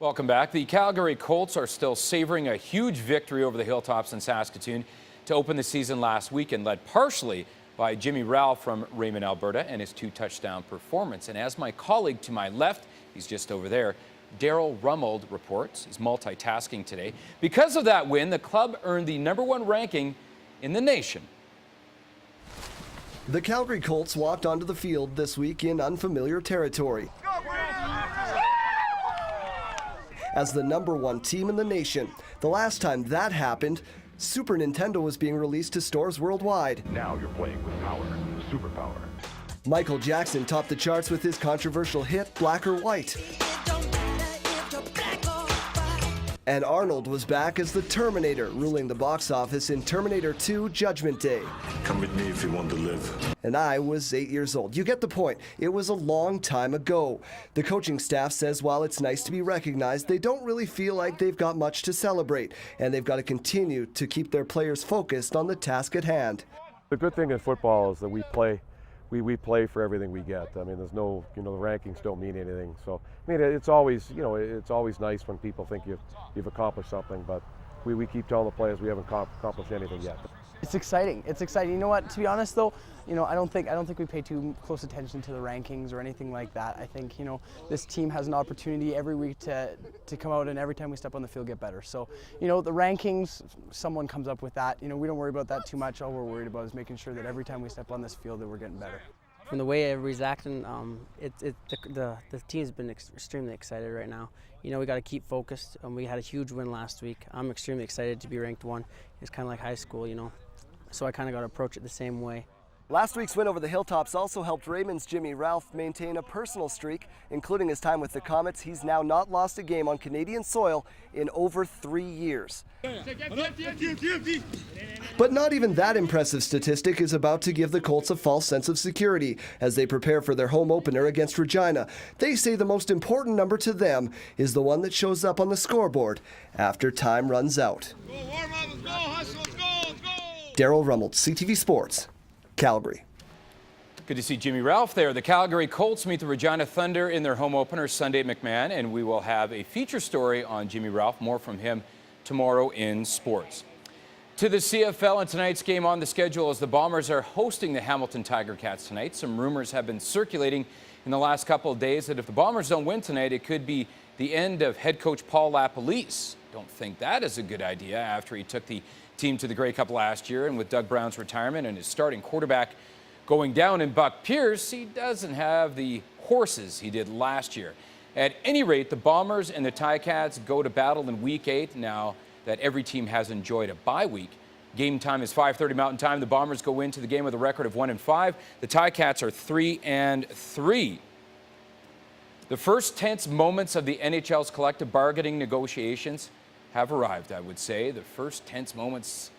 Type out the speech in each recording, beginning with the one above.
Welcome back. The Calgary Colts are still savoring a huge victory over the Hilltops in Saskatoon to open the season last weekend, led partially by Jimmy Ralph from Raymond, Alberta, and his 2-touchdown performance. And as my colleague to my left, he's just over there, Daryl Rummold reports, he's multitasking today. Because of that win, the club earned the #1 ranking in the nation. The Calgary Colts walked onto the field this week in unfamiliar territory as the #1 team in the nation. The last time that happened, Super Nintendo was being released to stores worldwide. Now you're playing with power, superpower. Michael Jackson topped the charts with his controversial hit, Black or White. And Arnold was back as the Terminator, ruling the box office in Terminator 2 Judgment Day. Come with me if you want to live. And I was 8 years old. You get the point. It was a long time ago. The coaching staff says while it's nice to be recognized, they don't really feel like they've got much to celebrate, and they've got to continue to keep their players focused on the task at hand. The good thing in football is that we play for everything we get. I mean, there's no, the rankings don't mean anything. So, I mean, it's always, it's always nice when people think you've accomplished something, but we keep telling the players we haven't accomplished anything yet. It's exciting. It's exciting. You know what? To be honest, though, I don't think we pay too close attention to the rankings or anything like that. I think this team has an opportunity every week to come out and every time we step on the field get better. So the rankings, someone comes up with that. We don't worry about that too much. All we're worried about is making sure that every time we step on this field that we're getting better. From the way everybody's acting, the team's been extremely excited right now. We got to keep focused. We had a huge win last week. I'm extremely excited to be ranked 1. It's kind of like high school, so I kind of got to approach it the same way. Last week's win over the Hilltops also helped Raymond's Jimmy Ralph maintain a personal streak, including his time with the Comets. He's now not lost a game on Canadian soil in over 3 years. But not even that impressive statistic is about to give the Colts a false sense of security as they prepare for their home opener against Regina. They say the most important number to them is the one that shows up on the scoreboard after time runs out. Daryl Rummold, CTV Sports, Calgary. Good to see Jimmy Ralph there. The Calgary Colts meet the Regina Thunder in their home opener Sunday at McMahon, and we will have a feature story on Jimmy Ralph. More from him tomorrow in sports. To the CFL and tonight's game on the schedule as the Bombers are hosting the Hamilton Tiger Cats tonight. Some rumors have been circulating in the last couple of days that if the Bombers don't win tonight, it could be the end of head coach Paul LaPolice. Don't think that is a good idea after he took the team to the Grey Cup last year, and with Doug Brown's retirement and his starting quarterback going down in Buck Pierce, he doesn't have the horses he did last year. At any rate, the Bombers and the Ticats go to battle in Week 8 now that every team has enjoyed a bye week. Game time is 5:30 Mountain Time. The Bombers go into the game with a record of 1-5. The Ticats are 3-3. The first tense moments of the NHL's collective bargaining negotiations have arrived, I would say. The first tense moments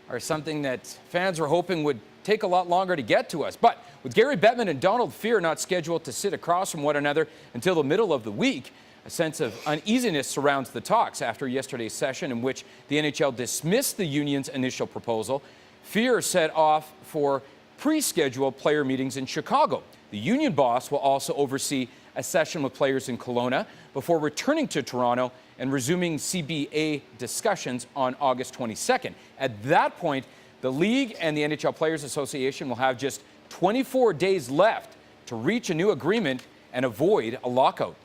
are something that fans were hoping would take a lot longer to get to us. But with Gary Bettman and Donald Fehr not scheduled to sit across from one another until the middle of the week, a sense of uneasiness surrounds the talks after yesterday's session in which the NHL dismissed the union's initial proposal. Fehr set off for pre-scheduled player meetings in Chicago. The union boss will also oversee a session with players in Kelowna before returning to Toronto and resuming CBA discussions on August 22nd. At that point, the league and the NHL Players Association will have just 24 days left to reach a new agreement and avoid a lockout.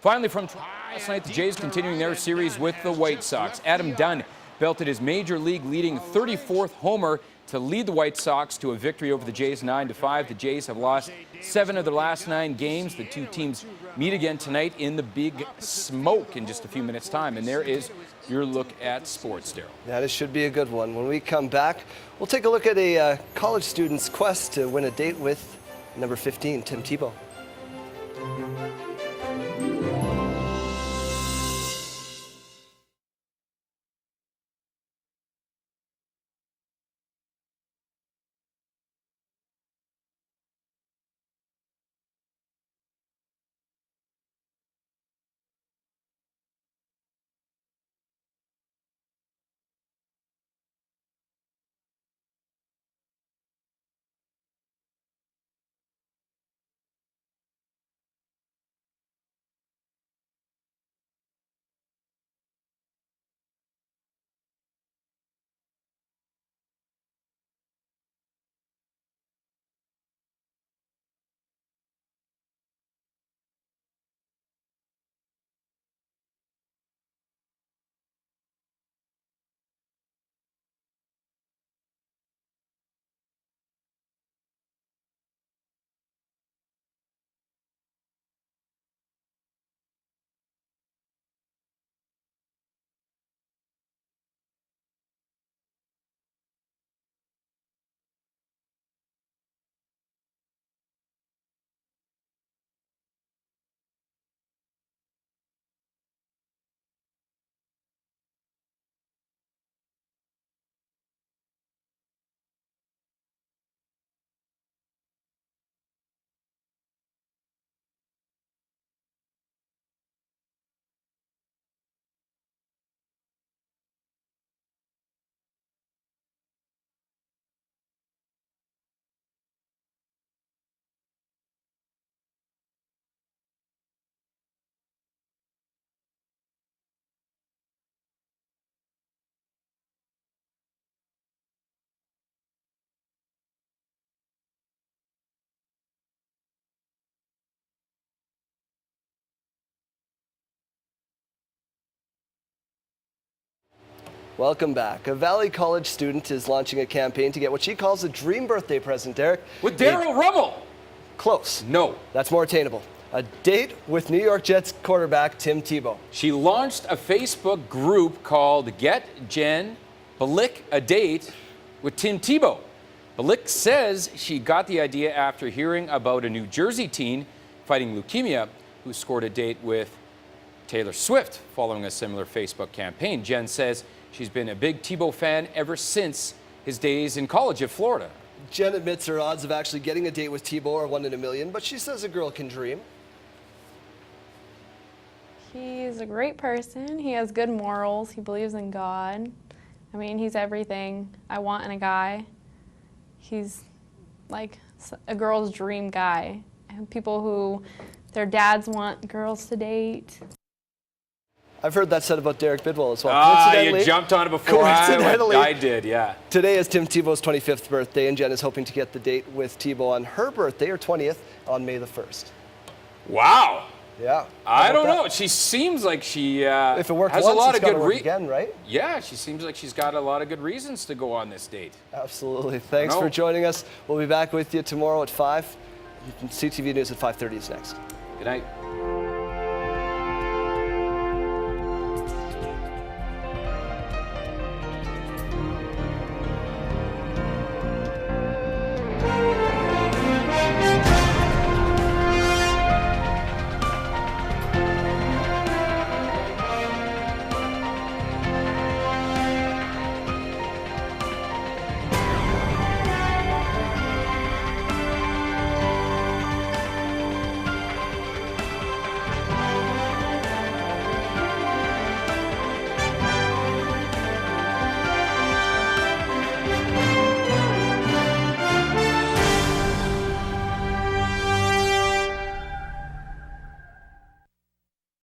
Finally, from last night, the Jays continuing their series with the White Sox. Adam Dunn belted his major league leading 34th homer to lead the White Sox to a victory over the Jays 9-5. The Jays have lost 7 of their last 9 games. The two teams meet again tonight in the Big Smoke in just a few minutes' time. And there is your look at sports, Daryl. Yeah, this should be a good one. When we come back, we'll take a look at a college student's quest to win a date with number 15, Tim Tebow. Welcome back. A Valley College student is launching a campaign to get what she calls a dream birthday present, Derek. With Darryl Rummel. Close. No. That's more attainable. A date with New York Jets quarterback Tim Tebow. She launched a Facebook group called Get Jen Balick a Date with Tim Tebow. Balick says she got the idea after hearing about a New Jersey teen fighting leukemia who scored a date with Taylor Swift following a similar Facebook campaign. Jen says she's been a big Tebow fan ever since his days in college at Florida. Jen admits her odds of actually getting a date with Tebow are 1 in a million, but she says a girl can dream. He's a great person. He has good morals. He believes in God. I mean, he's everything I want in a guy. He's like a girl's dream guy. And people who their dads want girls to date. I've heard that said about Derek Bidwell as well. You jumped on it before I did, yeah. Today is Tim Tebow's 25th birthday, and Jen is hoping to get the date with Tebow on her birthday, or 20th, on May the 1st. Wow. Yeah. I don't know. She seems like she if it worked has once, a lot it's of good gotta work again, right? Yeah, she seems like she's got a lot of good reasons to go on this date. Absolutely. Thanks for joining us. We'll be back with you tomorrow at 5. CTV News at 5:30 is next. Good night.